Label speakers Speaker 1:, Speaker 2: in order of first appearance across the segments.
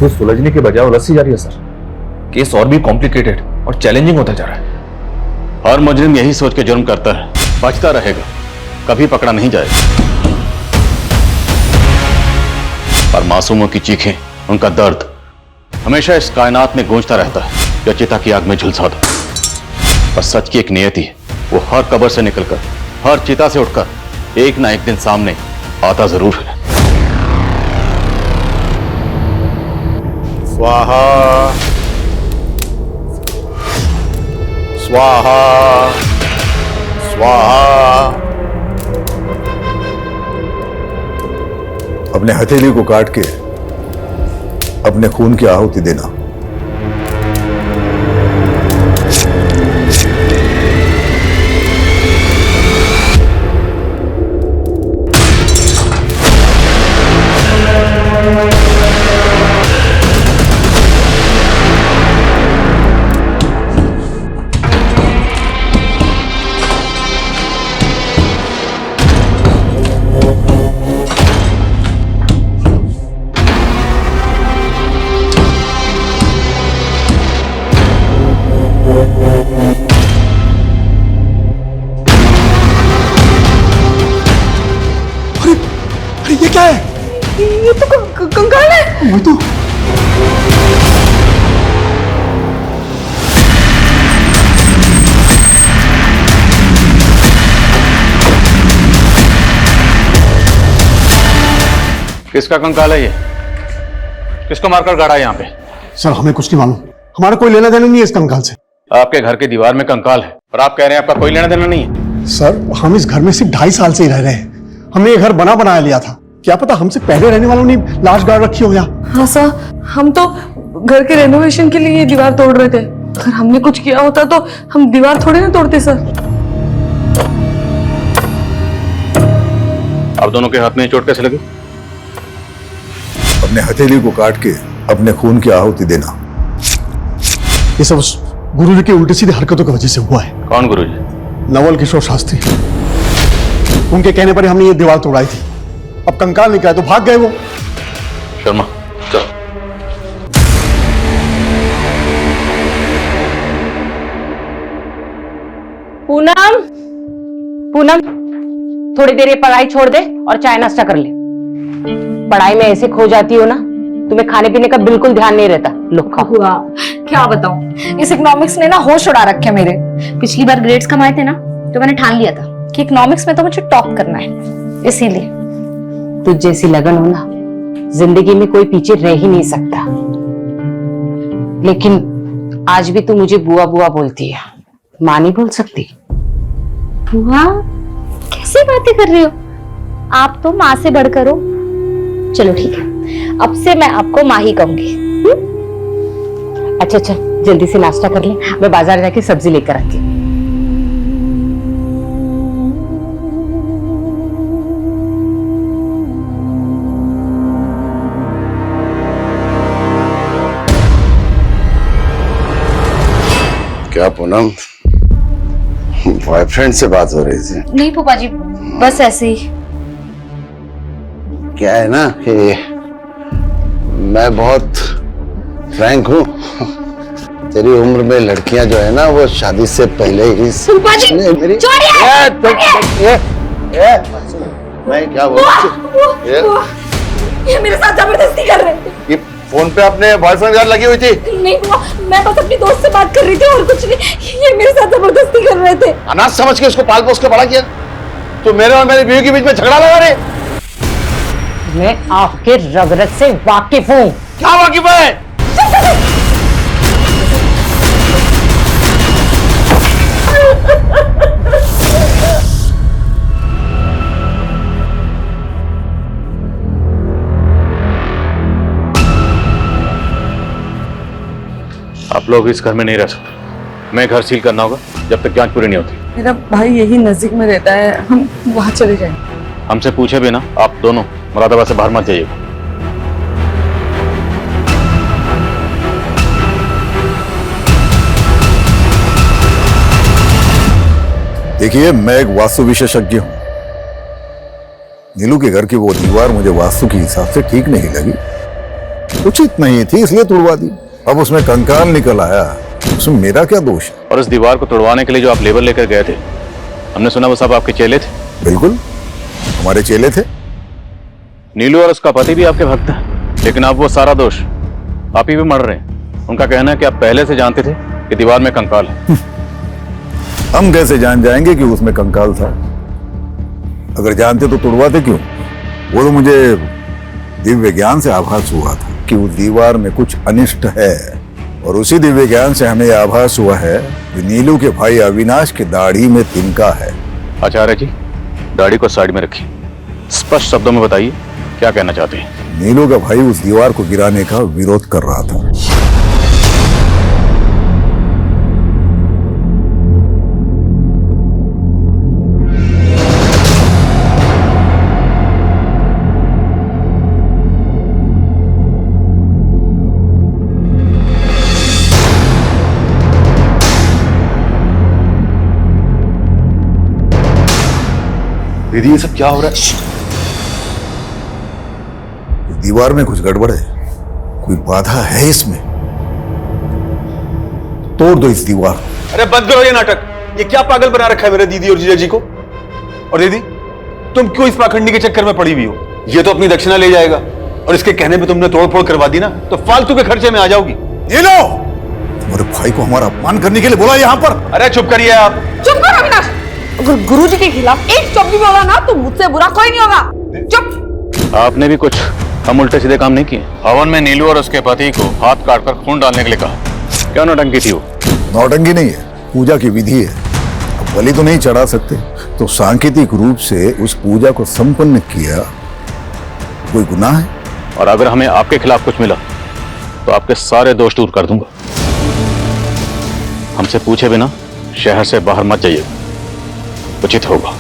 Speaker 1: फिर सुलझने के बजाय उलझती जा रही है सर। केस और भी कॉम्प्लिकेटेड और चैलेंजिंग होता जा रहा है।
Speaker 2: हर मुजरिम यही सोच के जुर्म करता है, बचता रहेगा, कभी पकड़ा नहीं जाएगा। पर मासूमों की चीखें, उनका दर्द हमेशा इस कायनात में गूंजता रहता है या चिता की आग में झुलसा दो। पर सच की एक नियति है, वो हर कब्र से निकलकर, हर चिता से उठकर एक ना एक दिन सामने आता जरूर है।
Speaker 3: स्वाहा स्वाहा स्वाहा। अपने हथेली को काट के अपने खून की आहुति देना।
Speaker 4: ये क्या है?
Speaker 5: ये तो कंकाल है।
Speaker 4: वो तो
Speaker 2: किसका कंकाल है ये? किसको मारकर गाड़ा है यहाँ पे?
Speaker 4: सर हमें कुछ नहीं मालूम, हमारा कोई लेना देना नहीं है इस कंकाल से।
Speaker 2: आपके घर की दीवार में कंकाल है और आप कह रहे हैं आपका कोई लेना देना नहीं है।
Speaker 4: सर हम इस घर में सिर्फ 2.5 साल से ही रह रहे हैं। हमने ये घर बनाया लिया था, क्या पता हमसे पहले रहने वालों ने लाश गाड़ रखी हो यहाँ।
Speaker 5: हाँ सर, हम तो घर के रेनोवेशन के लिए ये दीवार तोड़ रहे थे। अगर हमने कुछ किया होता तो हम दीवार थोड़ी ना तोड़ते सर।
Speaker 2: आप दोनों के हाथ में चोट कैसे लगी?
Speaker 3: अपने हथेली को काट के अपने खून की आहुति देना।
Speaker 4: ये सब उस गुरुजी की उल्टी सीधी हरकतों की वजह से हुआ है।
Speaker 2: कौन गुरुजी?
Speaker 4: नवल किशोर शास्त्री। उनके कहने पर ही हमने ये दीवार तोड़ाई थी। अब कंकाल निकला तो भाग गए वो।
Speaker 2: शर्मा चलो।
Speaker 6: पूनम, पूनम, थोड़ी देर ये पढ़ाई छोड़ दे और चाय नाश्ता कर ले। पढ़ाई में ऐसे खो जाती हो ना, तुम्हें खाने पीने का बिल्कुल ध्यान नहीं रहता। लो खाओ।
Speaker 7: हुआ क्या बताऊं, इस इकोनॉमिक्स ने ना होश उड़ा रखे मेरे। पिछली बार ग्रेड्स कम आए थे ना, तो मैंने ठान लिया था कि इकोनॉमिक्स में तो मुझे टॉप करना है। इसीलिए
Speaker 6: तुझ जैसी लगन हो ना, जिंदगी में कोई पीछे रह ही नहीं सकता। लेकिन आज भी तू मुझे बुआ बुआ बोलती है, माँ नहीं बोल सकती।
Speaker 7: बुआ कैसी बातें कर रही हो, आप तो माँ से बढ़कर हो। चलो ठीक है, अब से मैं आपको माँ ही कहूंगी।
Speaker 6: अच्छा चल जल्दी से नाश्ता कर ले, मैं बाजार जाके सब्जी लेकर आती हूँ।
Speaker 3: क्या पूनम, बॉयफ्रेंड से बात हो रही थी?
Speaker 7: नहीं फूफा जी, बस ऐसे ही।
Speaker 3: क्या है ना कि मैं बहुत फ्रैंक हूँ। तेरी उम्र में लड़कियां जो है ना, वो शादी से पहले ही
Speaker 7: फूफा जी,
Speaker 3: मेरी मैं क्या
Speaker 7: ये मेरे साथ जबरदस्ती कर रहे थे।
Speaker 3: ये फोन पे अपने बॉयफ्रेंड यार लगी हुई थी?
Speaker 7: नहीं हुआ, मैं बस अपनी दोस्त से बात कर रही थी और कुछ नहीं। ये मेरे साथ जबरदस्ती कर रहे थे।
Speaker 3: अनाथ समझ के उसको पाल पोस के बड़ा किया। तो मेरे और मेरी बीवी के बीच में झगड़ा लगा रहे।
Speaker 6: मैं आपके रगरग से वाकिफ हूँ।
Speaker 3: क्या वाकिफ है?
Speaker 2: आप लोग इस घर में नहीं रह सकते। मैं घर सील करना होगा जब तक जांच पूरी नहीं होती।
Speaker 5: मेरा भाई यही नजदीक में रहता है, हम वहां चले जाएं।
Speaker 2: हमसे पूछे बिना आप दोनों मुरादाबाद से बाहर मत जाइएगा।
Speaker 3: देखिए, मैं एक वास्तु विशेषज्ञ हूं। नीलू के घर की वो दीवार मुझे वास्तु के हिसाब से ठीक नहीं लगी,
Speaker 8: उचित नहीं थी इसलिए तुड़वा दी। अब उसमें कंकाल निकल आया, उसमें मेरा क्या दोष है?
Speaker 2: और इस दीवार को तोड़वाने के लिए जो आप लेबर लेकर गए थे, हमने सुना वो सब आपके चेले थे।
Speaker 8: बिल्कुल, हमारे चेले थे।
Speaker 2: नीलू और उसका पति भी आपके भक्त हैं, लेकिन अब वो सारा दोष आप ही पे मर रहे हैं। उनका कहना है कि आप पहले से जानते थे कि दीवार में कंकाल है।
Speaker 8: हम कैसे जान जाएंगे कि उसमें कंकाल था? अगर जानते तो तुड़वाते क्यों? वो तो मुझे दिव्य ज्ञान से आभास हुआ था कि उस दीवार में कुछ अनिष्ट है, और उसी दिव्य ज्ञान से हमें आभास हुआ है कि नीलू के भाई अविनाश की दाढ़ी में तिनका है।
Speaker 2: आचार्य जी, दाढ़ी को साइड में रखिए, स्पष्ट शब्दों में बताइए क्या कहना चाहते हैं।
Speaker 8: नीलू का भाई उस दीवार को गिराने का विरोध कर रहा था।
Speaker 1: दीदी ये सब क्या हो रहा है?
Speaker 8: दीवार में कुछ गड़बड़ है, कोई बाधा है इसमें। तोड़ दो इस दीवार।
Speaker 9: अरे बंद करो ये नाटक। ये क्या पागल बना रखा है मेरे दीदी और जीजा जी को? और दीदी, तुम क्यों इस पाखंडी के चक्कर में पड़ी हुई हो? ये तो अपनी दक्षिणा ले जाएगा, और इसके कहने पे तुमने तोड़फोड़ करवा दी ना, तो फालतू के खर्चे में आ जाओगी।
Speaker 8: ये लो, तुम्हारे भाई को हमारा अपमान करने के लिए बोला यहाँ पर।
Speaker 9: अरे चुप करिए आप।
Speaker 5: चुप कर अविनाश। अगर गुरुजी के खिलाफ एक शब्द भी बोला ना तो मुझसे बुरा कोई नहीं होगा। चुप।
Speaker 2: आपने भी कुछ हम उल्टे सीधे काम नहीं किए। हवन में नीलू और उसके पति को हाथ काटकर खून डालने के लिए कहा। क्या नौटंकी थी वो?
Speaker 8: नौटंकी नहीं है, पूजा की विधि है। अब बलि तो नहीं चढ़ा सकते, तो सांकेतिक रूप से उस पूजा को संपन्न किया। कोई गुनाह है?
Speaker 2: और अगर हमें आपके खिलाफ कुछ मिला तो आपके सारे दोष दूर कर दूंगा। हमसे पूछे बिना शहर से बाहर मत जाइए, उचित होगा।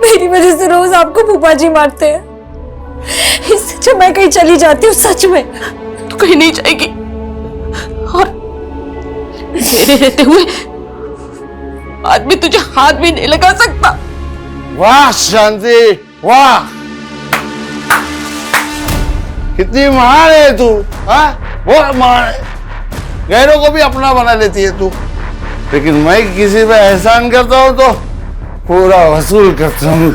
Speaker 5: मेरी वजह से रोज आपको फूफा जी मारते हैं। इससे अच्छा मैं कहीं चली जाती हूँ। सच में तू कहीं नहीं जाएगी, और मेरे रहते हुए आदमी तुझे हाथ भी नहीं लगा सकता।
Speaker 3: वाह शांति, वाह, कितनी महान है तू। हाँ, बहुत महान है। गैरों को भी अपना बना लेती है तू, लेकिन मैं किसी पे एहसान करता हूँ तो पूरा वसूल करता हूँ।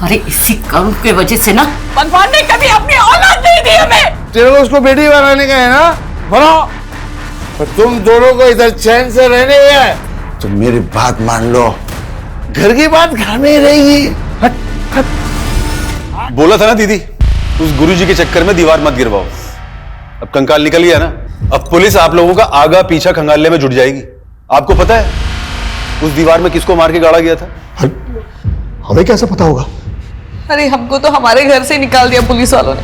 Speaker 6: अरे इसी करुण की वजह से ना भगवान ने कभी अपनी औलाद नहीं दी हमें।
Speaker 3: तेरे को उसको बेटी बनाने का है ना, बनाओ, पर तुम दोनों को इधर चैन से रहने है तो मेरी बात मान लो, घर की बात घर में ही रहेगी। हट हट।
Speaker 9: बोला था ना दीदी, उस गुरुजी के चक्कर में दीवार मत गिरवाओ। अब कंकाल निकल गया ना, अब पुलिस आप लोगों का आगा पीछा खंगालने में जुट जाएगी। आपको पता है उस दीवार में किसको मार के गाड़ा गया था?
Speaker 4: हमें कैसे पता होगा?
Speaker 5: अरे हमको तो हमारे घर से निकाल दिया पुलिस वालों ने।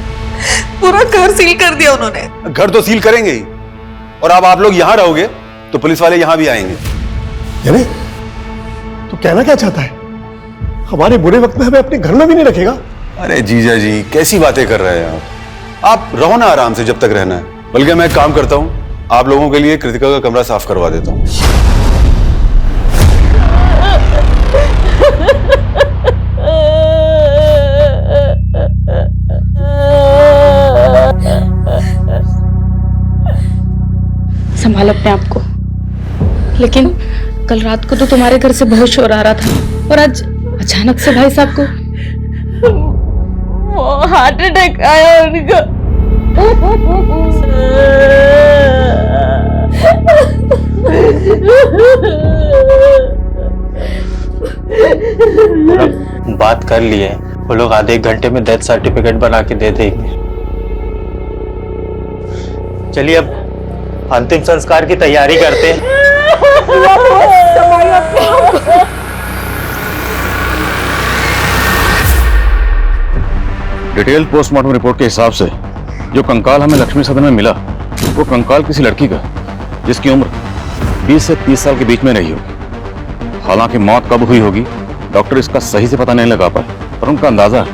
Speaker 5: पूरा घर सील कर दिया उन्होंने।
Speaker 9: घर तो सील करेंगे ही, और अब आप लोग यहां रहोगे तो पुलिस वाले यहां भी आएंगे।
Speaker 4: यानी तू कहना क्या चाहता है? हमारे बुरे वक्त में हमें अपने घर में भी नहीं रखेगा?
Speaker 9: अरे जीजा जी, कैसी बातें कर रहे हैं आप रहो ना आराम से जब तक रहना है। बल्कि मैं एक काम करता हूं, आप लोगों के लिए कृतिका का कमरा साफ करवा देता हूं।
Speaker 7: संभाल अपने आप को। लेकिन कल रात को तो तुम्हारे घर से बहुत शोर आ रहा था, और आज अचानक से भाई साहब को
Speaker 5: वो हार्ट अटैक आया उनका।
Speaker 10: बात कर लिए, वो लोग आधे एक घंटे में डेथ सर्टिफिकेट बना के दे देंगे। चलिए अब अंतिम संस्कार की तैयारी करते हैं।
Speaker 2: डिटेल पोस्टमार्टम रिपोर्ट के हिसाब से जो कंकाल हमें लक्ष्मी सदन में मिला, वो कंकाल किसी लड़की का जिसकी उम्र 20 से 30 साल के बीच में रही होगी। हालांकि मौत कब हुई होगी डॉक्टर इसका सही से पता नहीं लगा पाए, पर उनका अंदाजा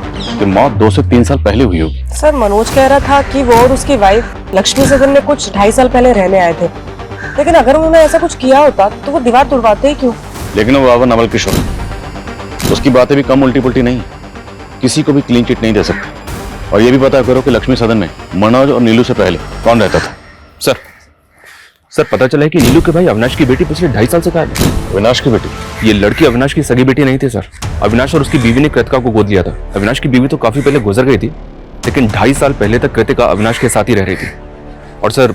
Speaker 2: कि मौत 2 से 3 साल पहले हुई होगी।
Speaker 11: सर मनोज कह रहा था कि वो और उसकी वाइफ लक्ष्मी सदन में कुछ 2.5 साल पहले रहने आए थे, लेकिन अगर उन्होंने ऐसा कुछ किया होता तो वो दीवार तोड़वाते ही क्यों?
Speaker 2: लेकिन वो बाबा नवल किशोर, उसकी बातें भी कम उल्टी पुल्टी नहीं, किसी को भी क्लीन चिट नहीं दे सकते। और ये भी पता करो कि लक्ष्मी सदन में मनोज और नीलू से पहले कौन रहता था।
Speaker 1: सर पता चला है कि नीलू के भाई अविनाश की बेटी पिछले 2.5 साल से गायब है।
Speaker 2: अविनाश की बेटी?
Speaker 1: ये लड़की अविनाश की सगी बेटी नहीं थी सर। अविनाश और उसकी बीवी ने कृतिका को गोद लिया था। अविनाश की बीवी तो काफी पहले गुजर गई थी, लेकिन 2.5 साल पहले तक कृतिका अविनाश के साथ ही रह रही थी। और सर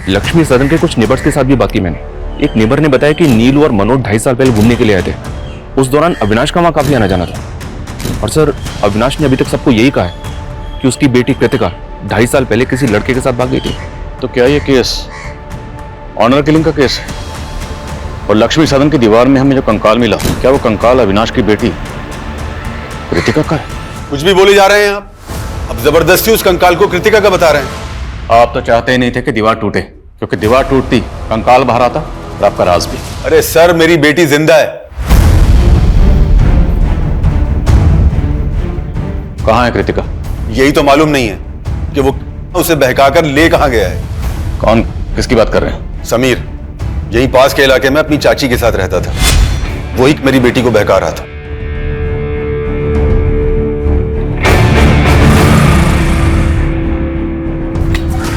Speaker 1: लक्ष्मी सदन के कुछ नेबर्स के साथ भी बात की मैंने। एक नेबर ने बताया कि नीलू और मनोज 2.5 साल पहले घूमने के लिए आए थे। उस दौरान अविनाश का वहां काफी आना जाना था। और सर अविनाश ने अभी तक सबको यही कहा है कि उसकी बेटी कृतिका 2.5 साल पहले किसी लड़के के साथ भाग गई थी।
Speaker 2: तो क्या ये केस ऑनर किलिंग का केस है? और लक्ष्मी सदन की दीवार में हमें जो कंकाल मिला, क्या वो कंकाल अविनाश की बेटी कृतिका का है?
Speaker 9: कुछ भी बोले जा रहे हैं आप। अब जबरदस्ती उस कंकाल को कृतिका का बता रहे हैं।
Speaker 2: आप तो चाहते ही नहीं थे कि दीवार टूटे, क्योंकि दीवार टूटती कंकाल बाहर आता और आपका राज भी।
Speaker 9: अरे सर मेरी बेटी जिंदा है।
Speaker 2: कहां है कृतिका?
Speaker 9: यही तो मालूम नहीं है कि वो उसे बहकाकर ले कहां गया है।
Speaker 2: कौन, किसकी बात कर रहे हैं?
Speaker 9: समीर यहीं पास के इलाके में अपनी चाची के साथ रहता था। वही मेरी बेटी को बहका रहा था।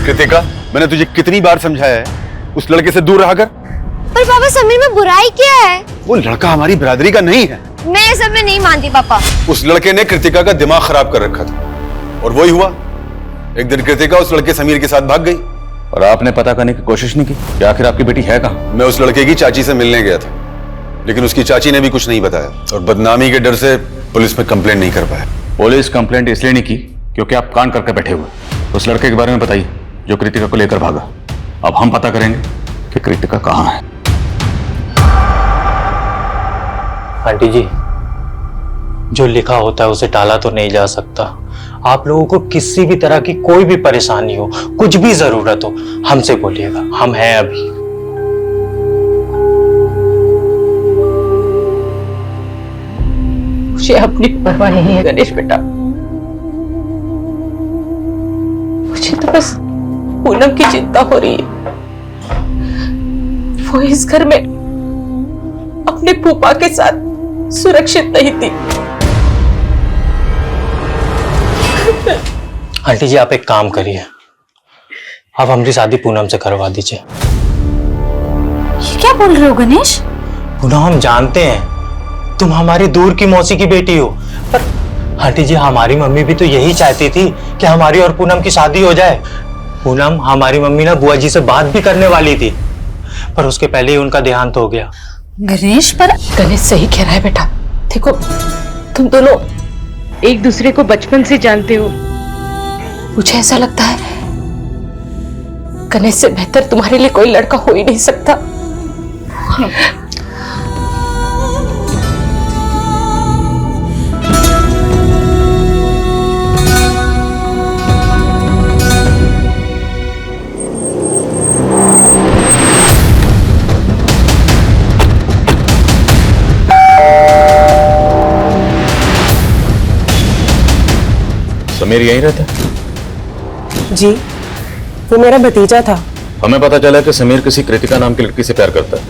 Speaker 9: कृतिका, मैंने तुझे कितनी बार समझाया है उस लड़के से दूर रहा कर।
Speaker 7: पर पापा समीर में बुराई क्या है?
Speaker 9: वो लड़का हमारी बिरादरी का नहीं है।
Speaker 7: मैं ये सब में नहीं मानती पापा।
Speaker 9: उस लड़के ने कृतिका का दिमाग खराब कर रखा था और वही हुआ। एक दिन कृतिका उस लड़के समीर के साथ भाग गई।
Speaker 2: और आपने पता करने की कोशिश नहीं की कि आखिर आपकी बेटी है कहां?
Speaker 9: मैं उस लड़के की चाची से मिलने गया था, लेकिन उसकी चाची ने भी कुछ नहीं बताया और बदनामी के डर से पुलिस में कंप्लेंट नहीं कर पाया।
Speaker 2: पुलिस कंप्लेंट इसलिए नहीं की क्योंकि आप कान करके बैठे हुए। उस लड़के के बारे में बताइए जो कृतिका को लेकर भागा। अब हम पता करेंगे कि कृतिका कहां है।
Speaker 10: आंटी जी, जो लिखा होता है उसे टाला तो नहीं जा सकता। आप लोगों को किसी भी तरह की कोई भी परेशानी हो, कुछ भी जरूरत हो, हमसे बोलिएगा, हम हैं अभी।
Speaker 6: मुझे अपनी परवाह नहीं है गणेश बेटा। मुझे तो बस पूनम की चिंता हो रही है। वो इस घर में अपने फूफा के साथ सुरक्षित नहीं थी।
Speaker 10: आंटी जी, आप एक काम करिए, आप हमारी शादी पूनम से करवा दीजिए।
Speaker 7: ये क्या बोल रहे हो गणेश?
Speaker 10: पूनम, हम जानते हैं तुम हमारी दूर की मौसी की बेटी हो, पर आंटी जी हमारी मम्मी भी तो यही चाहती थी कि हमारी और पूनम की शादी हो जाए। पूनम, हमारी मम्मी ना बुआ जी से बात भी करने वाली थी, पर उसके पहले ही उनका देहांत हो गया।
Speaker 6: गणेश, पर गणेश सही कह रहा है बेटा। देखो, तुम दोनों एक दूसरे को बचपन से जानते हो। मुझे ऐसा लगता है गणेश से बेहतर तुम्हारे लिए कोई लड़का हो ही नहीं सकता।
Speaker 2: समीर यहीं रहता है?
Speaker 11: जी, वो मेरा भतीजा था।
Speaker 2: हमें पता चला कि समीर किसी कृतिका नाम की लड़की से प्यार करता है।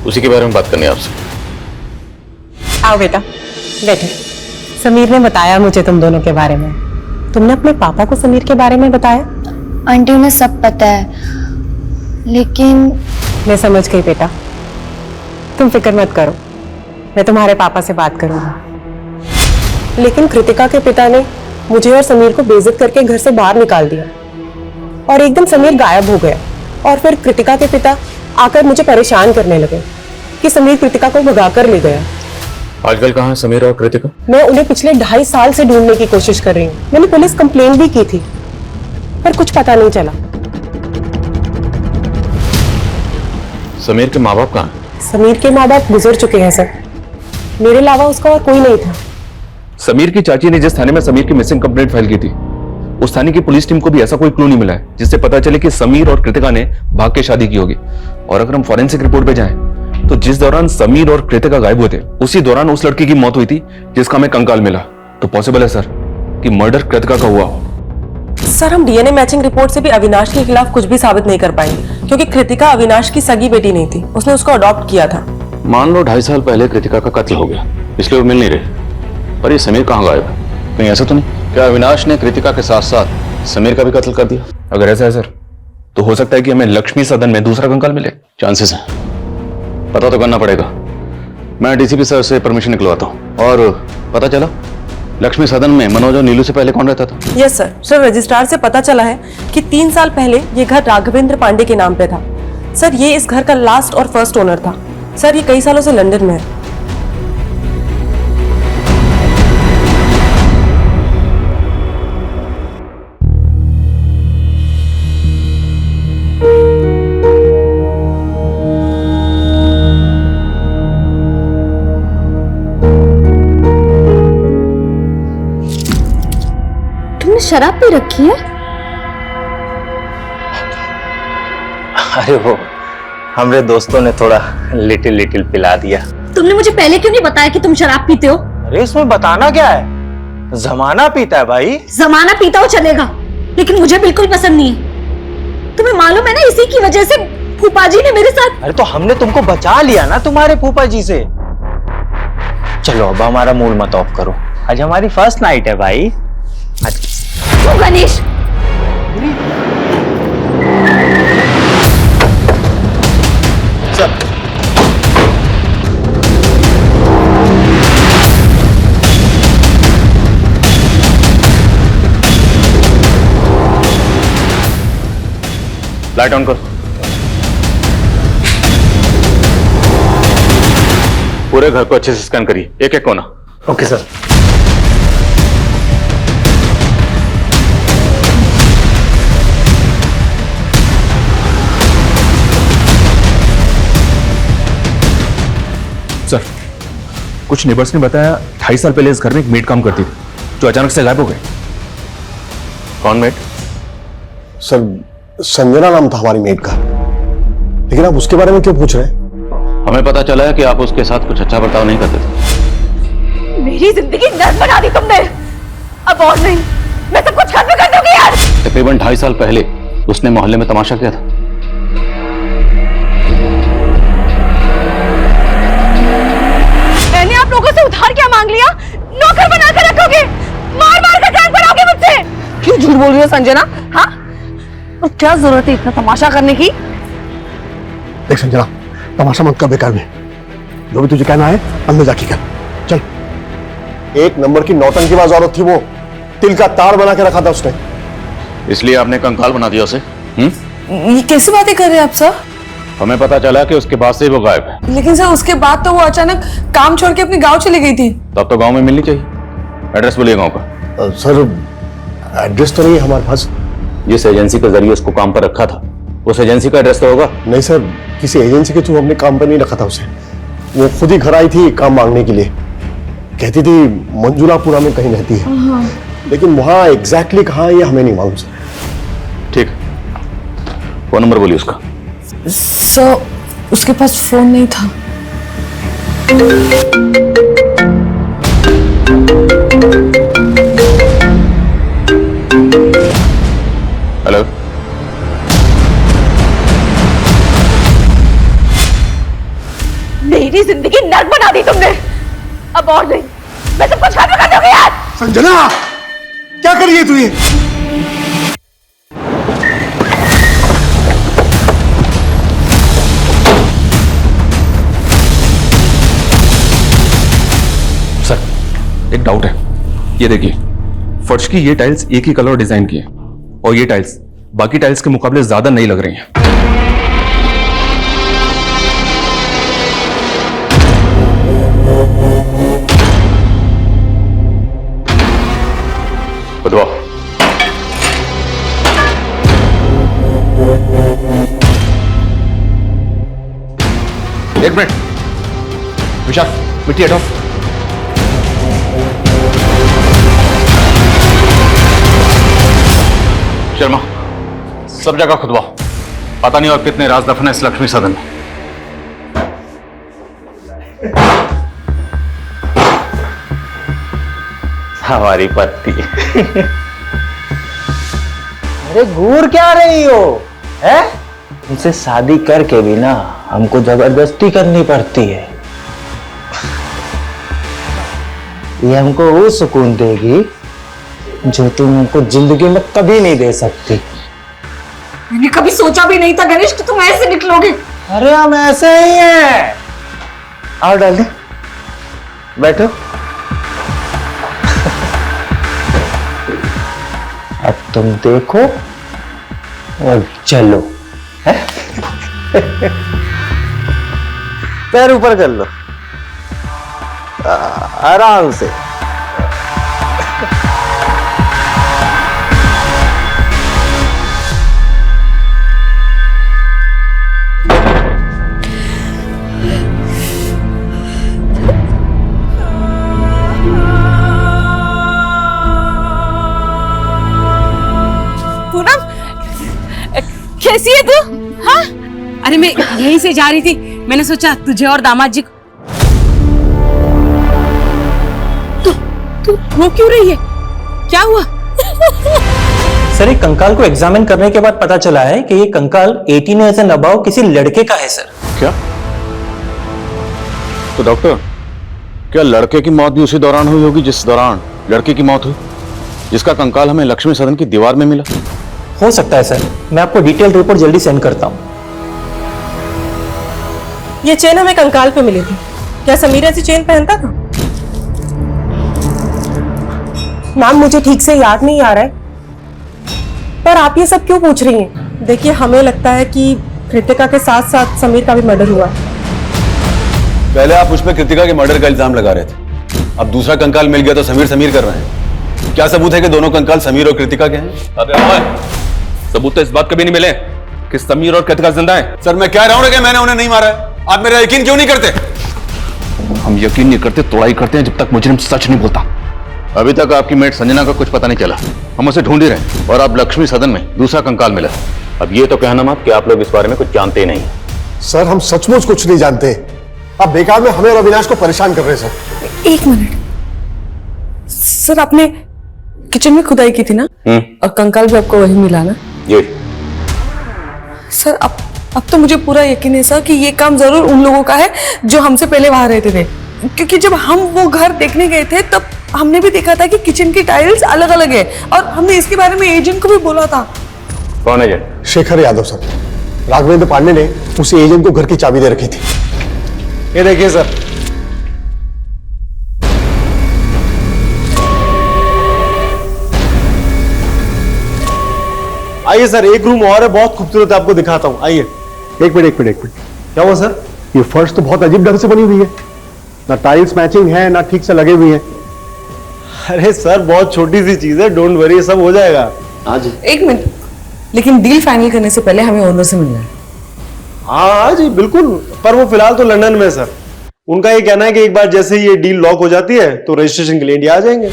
Speaker 2: उसी के बारे में बात करनी है आपसे।
Speaker 11: आओ बेटा, बैठे। समीर ने बताया मुझे तुम दोनों के बारे में। तुमने अपने पापा को समीर के बारे में बताया?
Speaker 7: आंटी, उन्हें सब पता है, लेकिन
Speaker 11: मैं समझ गई बेटा, तुम फिक्र मत करो, मैं तुम्हारे पापा से बात करूंगा। लेकिन कृतिका के पिता ने मुझे और समीर को बेइज्जत करके घर से बाहर निकाल दिया और एकदम समीर गायब हो गया। और फिर कृतिका के पिता आकर मुझे परेशान करने लगे कि समीर कृतिका को भगा कर ले गया।
Speaker 2: आजकल कहाँ है समीर और कृतिका?
Speaker 11: मैं उन्हें पिछले 2.5 साल से ढूंढने की कोशिश कर रही हूँ। मैंने पुलिस कंप्लेन भी की थी, पर कुछ पता नहीं चला।
Speaker 2: समीर के माँ बाप कहाँ हैं?
Speaker 11: समीर के माँ बाप गुजर चुके हैं सर। मेरे अलावा उसका और कोई नहीं था।
Speaker 1: समीर की चाची ने जिस थाने में समीर की मिसिंग कंप्लेंट फाइल की थी, उस थाने की पुलिस टीम को भी ऐसा कोई क्लू नहीं मिला है जिससे पता चले कि समीर और कृतिका ने भाग के शादी की होगी। और अगर हम फॉरेंसिक रिपोर्ट पे जाएं, तो जिस दौरान समीर और कृतिका गायब हुए थे, उसी दौरान उस लड़की की मौत हुई थी जिसका हमें कंकाल मिला। तो पॉसिबल है सर कि मर्डर कृतिका का हुआ हो।
Speaker 11: सर, हम डीएनए मैचिंग रिपोर्ट से भी अविनाश के खिलाफ कुछ भी साबित नहीं कर पाएंगे, क्योंकि कृतिका अविनाश की सगी बेटी नहीं थी, उसने उसको अडॉप्ट किया था।
Speaker 2: मान लो 2.5 साल पहले कृतिका का कत्ल हो गया, इसलिए वो मिल नहीं रही, पर ये समीर कहाँ गायब है? कहीं ऐसा तो नहीं क्या अविनाश ने कृतिका के साथ साथ समीर का भी कत्ल कर दिया?
Speaker 1: अगर ऐसा है सर, तो हो सकता है कि हमें लक्ष्मी सदन में दूसरा कंकाल मिले।
Speaker 2: चांसेस हैं, पता तो करना पड़ेगा। मैं डीसीपी सर से परमिशन निकलवाता हूँ। और पता चला लक्ष्मी सदन में मनोज और नीलू से पहले कौन रहता था?
Speaker 11: Yes sir. सर, रजिस्ट्रार से पता चला है कि 3 साल पहले ये घर राघवेंद्र पांडे के नाम पे था। सर, ये इस घर का लास्ट और फर्स्ट ओनर था। सर, ये कई सालों से लंदन में है।
Speaker 7: तुमने शराब पी रखी है?
Speaker 10: अरे वो हमारे दोस्तों ने थोड़ा लिटिल लिटिल पिला दिया।
Speaker 7: तुमने मुझे पहले क्यों नहीं बताया कि तुम शराब पीते हो?
Speaker 10: अरे इसमें बताना क्या है, जमाना पीता है भाई।
Speaker 7: जमाना पीता हो चलेगा, लेकिन मुझे बिल्कुल पसंद नहीं है। तुम्हें मालूम है ना, इसी की वजह से फूफा जी ने मेरे साथ।
Speaker 10: अरे तो हमने तुमको बचा लिया ना तुम्हारे फूफा जी से। चलो अब हमारा मूड मत ऑफ करो, आज हमारी फर्स्ट नाइट है भाई। आज
Speaker 7: गणेश,
Speaker 2: लाइट ऑन कर। पूरे घर को अच्छे से स्कैन करिए, एक एक कोना।
Speaker 10: Okay sir.
Speaker 1: सर, कुछ नेबर्स ने बताया 2.5 साल पहले इस घर में एक मेड काम करती थी, जो अचानक से गायब हो गई।
Speaker 2: कौन मेड?
Speaker 4: सर, संजना नाम था हमारी मेड का। लेकिन आप उसके बारे में क्यों पूछ रहे हैं?
Speaker 2: हमें पता चला है कि आप उसके साथ कुछ अच्छा बर्ताव नहीं करते थे।
Speaker 7: मेरी जिंदगी नर्क बना दी तुमने। अब और नहीं, मैं सब कुछ खत्म कर दूंगी यार।
Speaker 2: तकरीबन 2.5 साल पहले उसने मोहल्ले में तमाशा किया था।
Speaker 7: मैंने आप लोगों से उधार क्या मांग लिया? नौकर बना कर रखोगे, मार मार कर काम कराओगे मुझसे। क्यों झूठ बोल रही हो संजना? हाँ, और क्या जरूरत है इतना तमाशा करने की?
Speaker 4: देख संजना, तमाशा मत कर बेकार में। जो भी तुझे कहना है अंदर जाके कर। चल। एक नंबर की नौटंकीबाज औरत थी वो। तिल का तार बना के रखा था उसने।
Speaker 2: इसलिए आपने कंकाल बना दिया उसे?
Speaker 5: ये कैसी बातें कर रहे हैं आप सर?
Speaker 2: हमें पता चला कि उसके बाद से वो गायब है।
Speaker 5: लेकिन सर, उसके बाद तो वो अचानक काम छोड़ के अपने गांव चली गई थी।
Speaker 2: तब तो गांव में मिलनी चाहिए। एड्रेस बोलिए गांव का।
Speaker 4: सर, एड्रेस तो नहीं है हमारे पास।
Speaker 2: जिस एजेंसी के जरिए उसको काम पर रखा था, उस एजेंसी का एड्रेस तो होगा?
Speaker 4: नहीं सर, किसी एजेंसी के थ्रू हमने काम पर नहीं रखा था उसे। वो खुद ही घर आई थी काम मांगने के लिए। कहती थी मंजुलापुरा में कहीं रहती है, लेकिन वहां एग्जैक्टली कहाँ है ये हमें नहीं मालूम सर।
Speaker 2: ठीक, फोन नंबर बोलिए उसका।
Speaker 5: सर, उसके पास फोन नहीं था।
Speaker 2: हेलो,
Speaker 7: मेरी जिंदगी नर्क बना दी तुमने। अब और नहीं, मैं सब कुछ खत्म कर दूंगी यार।
Speaker 4: संजना, क्या कर रही है तू ये?
Speaker 1: सर, एक डाउट है। ये देखिए, फर्श की ये टाइल्स एक ही कलर और डिजाइन की है, और ये टाइल्स बाकी टाइल्स के मुकाबले ज्यादा नई लग रही हैं।
Speaker 2: बताओ।
Speaker 1: एक मिनट, विशाल, मिट्टी हटाओ।
Speaker 2: शर्मा, सब जगह खुदवाओ। पता नहीं और कितने राज दफन है इस लक्ष्मी सदन में।
Speaker 10: हमारी पत्नी। अरे घूर क्या रही हो, है? उनसे शादी करके भी ना हमको जबरदस्ती करनी पड़ती है। ये हमको वो सुकून देगी जो तुम हमको जिंदगी में कभी नहीं दे सकती।
Speaker 5: मैंने कभी सोचा भी नहीं था गणेश कि तुम ऐसे निकलोगे।
Speaker 10: अरे हम ऐसे ही हैं। आओ डार्लिंग, बैठो। अब तुम देखो और चलो, है? पैर ऊपर कर लो, आराम से।
Speaker 5: पूनम, कैसी है तू? हाँ? अरे मैं यहीं से जा रही थी, मैंने सोचा तुझे और दामाद जी को। तू रो क्यों रही है? क्या हुआ?
Speaker 10: सर, एक कंकाल को एग्जामिन करने के बाद पता चला है कि ये कंकाल 18 ईयर्स एंड अबव किसी लड़के का है सर।
Speaker 2: क्या? तो डॉक्टर, क्या लड़के की मौत भी उसी दौरान हुई होगी जिस दौरान लड़की की मौत हुई, जिसका कंकाल हमें लक्ष्मी सदन की दीवार में मिला?
Speaker 10: हो सकता है सर, मैं आपको डिटेल रिपोर्ट जल्दी सेंड करता हूँ।
Speaker 11: ये चेन हमें कंकाल पे मिली थी। क्या समीर ऐसी चेन पहनता था? नाम मुझे ठीक से याद नहीं आ रहा है, पर आप ये सब क्यों पूछ रही हैं? देखिए, हमें लगता है कि कृतिका के साथ साथ समीर का भी मर्डर हुआ है।
Speaker 9: पहले आप उस पर कृतिका के मर्डर का इल्जाम लगा रहे थे, अब दूसरा कंकाल मिल गया तो समीर समीर कर रहे हैं। क्या सबूत है कि दोनों कंकाल समीर और कृतिका के हैं?
Speaker 1: अबे अमन, सबूत तो इस बात के भी नहीं मिले कि समीर और कृतिका जिंदा हैं।
Speaker 9: सर, मैं कह रहा हूं ना कि मैंने उन्हें नहीं मारा है। आप मेरा यकीन क्यों नहीं करते?
Speaker 1: हम यकीन नहीं करते, तोड़ाई करते हैं जब तक मुजरिम सच नहीं बोलता।
Speaker 2: अभी तक आपकी मेट संजना का कुछ पता नहीं चला, हम उसे ढूंढ ही रहे हैं, और अब लक्ष्मी सदन में दूसरा कंकाल मिला। अब ये तो कहना मत कि आप लोग इस बारे में कुछ जानते ही नहीं।
Speaker 4: सर, हम सचमुच कुछ नहीं जानते। आप बेकार में हमें और अविनाश को परेशान कर रहे हैं सर।
Speaker 5: एक मिनट सर, आपने किचन में खुदाई की थी ना? और कंकाल भी आपको वही मिला ना?
Speaker 2: ये
Speaker 5: सर, अब तो मुझे पूरा यकीन है सर कि ये काम जरूर उन लोगों का है जो हमसे पहले वहां रहते थे, क्योंकि जब हम वो घर देखने गए थे तब हमने भी देखा था कि किचन की टाइल्स अलग अलग है, और हमने इसके बारे में एजेंट को भी बोला था।
Speaker 2: कौन एजेंट?
Speaker 4: शेखर यादव सर। राघवेंद्र पांडे ने उसी एजेंट को घर की चाबी दे रखी थी।
Speaker 10: ये देखिए सर,
Speaker 4: आइए सर, एक रूम और है, बहुत खूबसूरत है, आपको दिखाता हूँ। आइए। एक मिनट। क्या हुआ सर? ये फर्श तो बहुत अजीब ढंग से बनी हुई है, ना टाइल्स मैचिंग है ना ठीक से लगे हुए हैं।
Speaker 12: अरे सर, बहुत छोटी सी चीज है, डोंट वरी, सब हो जाएगा।
Speaker 4: हाँ जी।
Speaker 5: एक मिनट, लेकिन डील फाइनल करने से पहले हमें ओनर से मिलना है।
Speaker 12: हाँ जी बिल्कुल, पर वो फिलहाल तो लंदन में है सर। उनका ये कहना है कि एक बार जैसे ही ये डील लॉक हो जाती है तो रजिस्ट्रेशन के लिए इंडिया आ जाएंगे।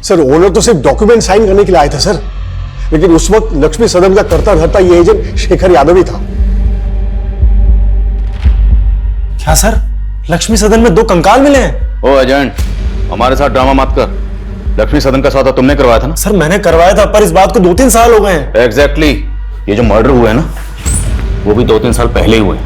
Speaker 4: सर, ओनर तो सिर्फ डॉक्यूमेंट साइन करने के लिए आए थे सर, लेकिन उस वक्त लक्ष्मी सदन का करता धरता ये एजेंट शेखर यादव ही था।
Speaker 12: क्या सर, लक्ष्मी सदन में 2 कंकाल मिले हैं?
Speaker 2: ओ एजेंट, हमारे साथ ड्रामा मत कर। लक्ष्मी सदन का सौदा तुमने करवाया था ना?
Speaker 12: सर, मैंने करवाया था, पर इस बात को 2-3 साल हो गए हैं।
Speaker 2: एग्जैक्टली। ये जो मर्डर हुए हैं ना, वो भी 2-3 साल पहले ही हुए।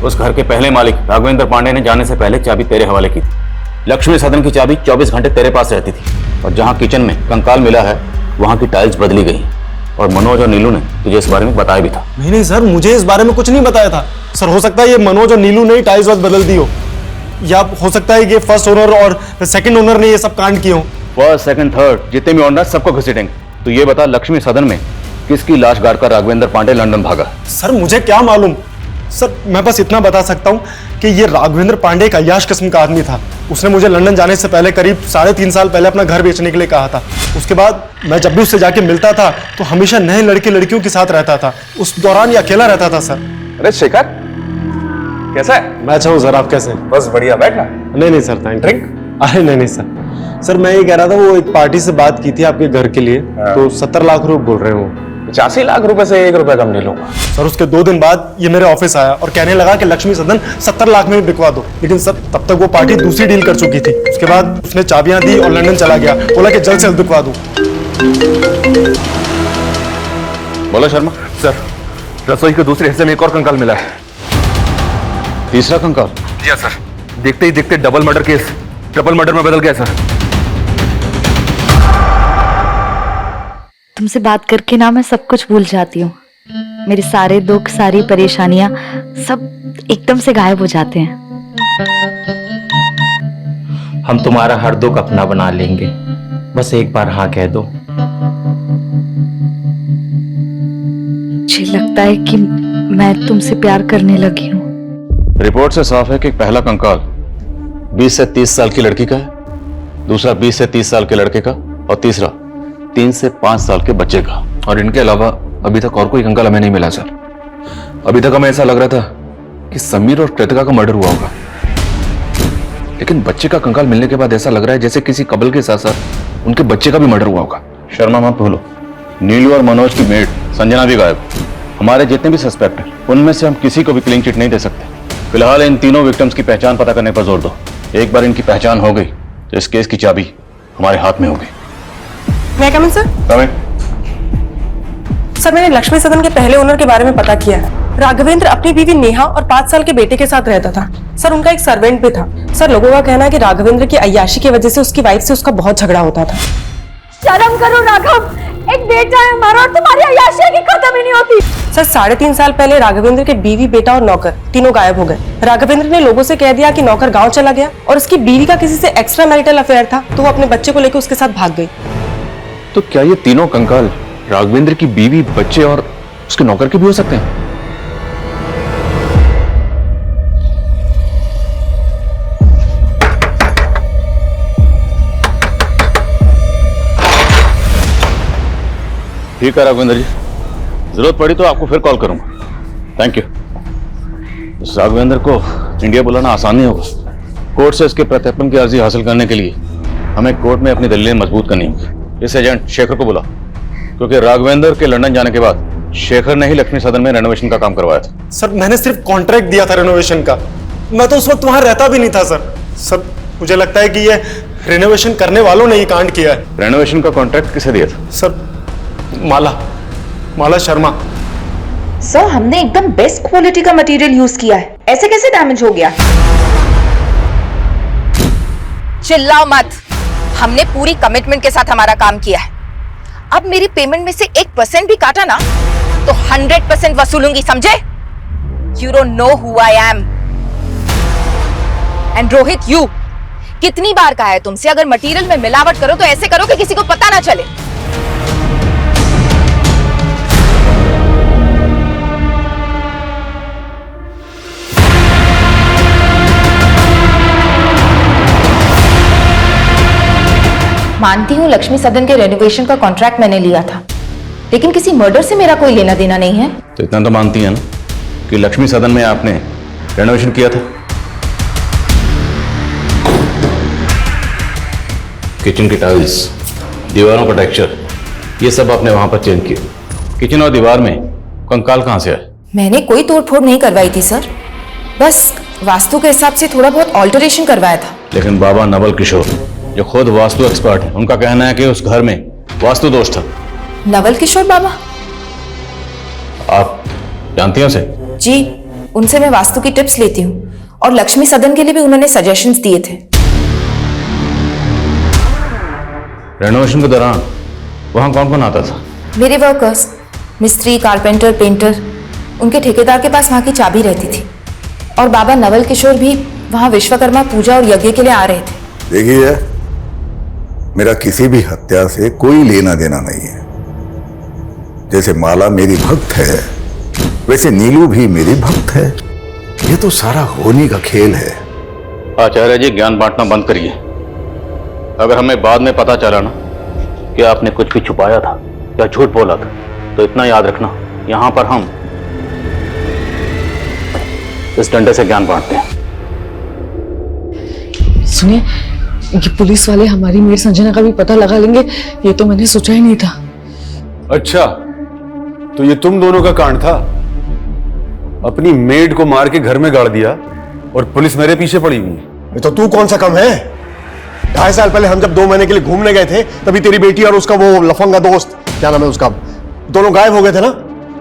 Speaker 2: उस घर के पहले मालिक राघवेंद्र पांडे ने जाने से पहले चाबी तेरे हवाले की थी। लक्ष्मी सदन की चाबी 24 घंटे तेरे पास रहती थी, और जहां किचन में कंकाल मिला है वहां की टाइल्स बदली गई, और मनोज और नीलू ने तुझे इस बारे में बताया भी था।
Speaker 12: नहीं सर, मुझे इस बारे में कुछ नहीं बताया था। सर, हो सकता है ये मनोज और नीलू ने टाइल्स बस बदल दी हो, या हो सकता है कि फर्स्ट ओनर और सेकंड ओनर ने ये सब कांड किए हो।
Speaker 2: फर्स्ट, सेकंड, थर्ड जितने भी ओनर सबको घसीटेंगे। तो ये बता, लक्ष्मी सदन में किसकी लाश गाड़कर राघवेंद्र पांडे लंदन भागा?
Speaker 12: सर, मुझे क्या मालूम। सर, मैं बस इतना बता सकता हूँ कि ये राघवेंद्र पांडे एक अय्याश किस्म का आदमी था। उसने मुझे लंदन जाने से पहले करीब 3.5 साल पहले अपना घर बेचने के लिए कहा था। उसके बाद मैं जब भी उससे जाके मिलता था तो हमेशा नए लड़के लड़कियों के साथ रहता था। उस दौरान ये अकेला रहता था सर।
Speaker 1: अरे शेखर, कैसा है?
Speaker 12: मैं अच्छा हूँ सर, आप कैसे हैं?
Speaker 1: बस बढ़िया, बैठना।
Speaker 12: नहीं सर, थैंक।
Speaker 1: ड्रिंक?
Speaker 12: अरे नहीं सर, सर मैं ये कह रहा था, वो एक पार्टी से बात की थी आपके घर के लिए, तो 70 लाख रुपए बोल रहे हो। 85 लाख रुपए से 1 रुपए कम नहीं लूंगा। सर उसके 2 दिन बाद ये मेरे ऑफिस आया और कहने लगा कि लक्ष्मी सदन 70 लाख में बिकवा दो। लेकिन सर तब तक वो पार्टी दूसरी डील कर चुकी थी। उसके बाद उसने चाबियां दी और लंदन चला गया, बोला कि जल्द से जल्द बिकवा दूं।
Speaker 2: बोलो शर्मा।
Speaker 1: सर रसोई के दूसरे हिस्से में एक और कंकाल मिला है।
Speaker 2: तीसरा कंकाल?
Speaker 1: जी हाँ सर, देखते ही देखते double murder case triple murder में बदल गया सर।
Speaker 13: तुमसे बात करके ना मैं सब कुछ भूल जाती हूँ। मेरे सारे दुख, सारी परेशानियां सब एकदम से गायब हो जाते हैं।
Speaker 10: हम तुम्हारा हर दुख अपना बना लेंगे, बस एक बार हाँ कह दो।
Speaker 13: मुझे लगता है कि मैं तुमसे प्यार करने लगी हूँ।
Speaker 2: रिपोर्ट से साफ है कि पहला कंकाल 20 से 30 साल की लड़की का है, दूसरा 20 से 30 साल के लड़के का, और तीसरा 3 से 5 साल के बच्चे का।
Speaker 1: और इनके अलावा अभी तक और कोई कंकाल हमें नहीं मिला सर। अभी तक हमें ऐसा लग रहा था कि समीर और कृतिका का मर्डर हुआ होगा, लेकिन बच्चे का कंकाल मिलने के बाद ऐसा लग रहा है जैसे किसी कबल के साथ साथ उनके बच्चे का भी मर्डर हुआ होगा।
Speaker 2: शर्मा मत भूलो, नीलू और मनोज की मेड संजना भी गायब। हमारे जितने भी सस्पेक्ट हैं उनमें से हम किसी को भी क्लीन चिट नहीं दे सकते। फिलहाल इन तीनों विक्टिम्स की पहचान पता करने पर जोर दो। एक बार इनकी पहचान हो गई तो इस केस की चाबी हमारे हाथ में होगी।
Speaker 11: मैं कमिंग सर? सर मैंने लक्ष्मी सदन के पहले ओनर के बारे में पता किया है। राघवेंद्र अपनी बीवी नेहा और 5 साल के बेटे के साथ रहता था। सर उनका एक सर्वेंट भी था। सर लोगों का कहना है कि राघवेंद्र की अय्याशी की वजह से उसकी वाइफ से उसका बहुत झगड़ा होता था।
Speaker 7: शर्म करो राघव, एक बेटा है हमारा और तुम्हारी अय्याशी की खत्म ही नहीं होती।
Speaker 11: सर 3.5 साल पहले राघवेंद्र के बीवी, बेटा और नौकर तीनों गायब हो गए। राघवेंद्र ने लोगों से कह दिया कि नौकर गांव चला गया और उसकी बीवी का किसी से एक्स्ट्रा मैरिटल अफेयर था, तो वो अपने बच्चे को लेकर उसके साथ भाग गई।
Speaker 1: तो क्या ये तीनों कंकाल राघवेंद्र की बीवी, बच्चे और उसके नौकर के भी हो सकते हैं?
Speaker 2: ठीक है राघवेंद्र जी, जरूरत पड़ी तो आपको फिर कॉल करूंगा। Thank you. इस राघवेंद्र को इंडिया बुलाना आसान नहीं होगा। कोर्ट से इसके प्रत्यर्पण की अर्जी हासिल करने के लिए हमें कोर्ट में अपनी दलीलें मजबूत करनी होगी। इस एजेंट शेखर को बुला, क्योंकि राघवेंद्र के लंदन जाने के बाद शेखर ने ही लक्ष्मी सदन में रेनोवेशन का काम करवाया था।
Speaker 12: सर मैंने सिर्फ कॉन्ट्रैक्ट दिया था रेनोवेशन का, मैं तो उस वक्त वहां रहता भी नहीं था। सर मुझे लगता है कि ये रेनोवेशन करने वालों ने ही कांड किया है।
Speaker 2: रेनोवेशन का कॉन्ट्रैक्ट किसे दिया था?
Speaker 12: सर माला शर्मा।
Speaker 14: सर हमने एकदम बेस्ट क्वालिटी का मटेरियल यूज किया है, ऐसे कैसे डैमेज हो गया?
Speaker 7: चिल्लाओ मत, हमने पूरी कमिटमेंट के साथ हमारा काम किया है। अब मेरी पेमेंट में से 1% भी काटा ना तो 100% वसूलूंगी, समझे? You don't know who I am. And Rohit, you कितनी बार कहा है तुमसे, अगर मटेरियल में मिलावट करो तो ऐसे करो कि किसी को पता ना चले। मानती हूँ लक्ष्मी सदन के रेनोवेशन का कॉन्ट्रैक्ट मैंने लिया था, लेकिन किसी मर्डर से मेरा कोई लेना देना नहीं है।
Speaker 2: तो इतना तो मानती है ना कि लक्ष्मी सदन में आपने रेनोवेशन किया था? किचन की टाइल्स, दीवारों का टेक्सचर, ये सब आपने वहां पर चेंज किया। किचन और दीवार में कंकाल कहां से आए?
Speaker 7: मैंने कोई तोड़फोड़ नहीं करवाई थी सर, बस वास्तु के हिसाब से थोड़ा बहुत ऑल्टरेशन करवाया था।
Speaker 2: लेकिन बाबा नवल किशोर जो खुद वास्तु एक्सपर्ट है, उनका कहना है कि उस घर में वास्तु दोष था।
Speaker 7: नवल किशोर बाबा?
Speaker 2: आप जानती हैं उसे?
Speaker 7: जी, उनसे मैं वास्तु की टिप्स लेती हूँ और लक्ष्मी सदन के लिए भी उन्होंने सजेशंस दिए थे।
Speaker 2: रेनोवेशन के दौरान वहां कौन कौन आता था?
Speaker 7: मेरे वर्कर्स, मिस्त्री, कारपेंटर, पेंटर, उनके ठेकेदार के पास वहां की चाबी रहती थी। और बाबा नवल किशोर भी वहां विश्वकर्मा पूजा और यज्ञ के लिए आ रहे थे।
Speaker 8: देखिए, मेरा किसी भी हत्या से कोई लेना देना नहीं है। जैसे माला मेरी भक्त है, वैसे नीलू भी मेरी भक्त है। ये तो सारा होनी का खेल है।
Speaker 2: आचार्य जी, ज्ञान बांटना बंद करिए। अगर हमें बाद में पता चला ना कि आपने कुछ भी छुपाया था या झूठ बोला था, तो इतना याद रखना, यहां पर हम इस डंडे से ज्ञान बांटते हैं।
Speaker 5: सुनिए, ये पुलिस वाले हमारी मेड संजना का भी पता लगा लेंगे, ये तो मैंने सोचा ही नहीं था।
Speaker 2: अच्छा,
Speaker 9: तो ये तुम दोनों का कांड था। अपनी मेड को मार के घर में गाड़ दिया और पुलिस मेरे पीछे पड़ी हुई है।
Speaker 4: तो तू कौन सा कम है? 2.5 साल पहले हम जब 2 महीने के लिए घूमने गए थे तभी तेरी बेटी और उसका वो लफंगा दोस्त, क्या नाम है उसका, दोनों गायब हो गए थे ना।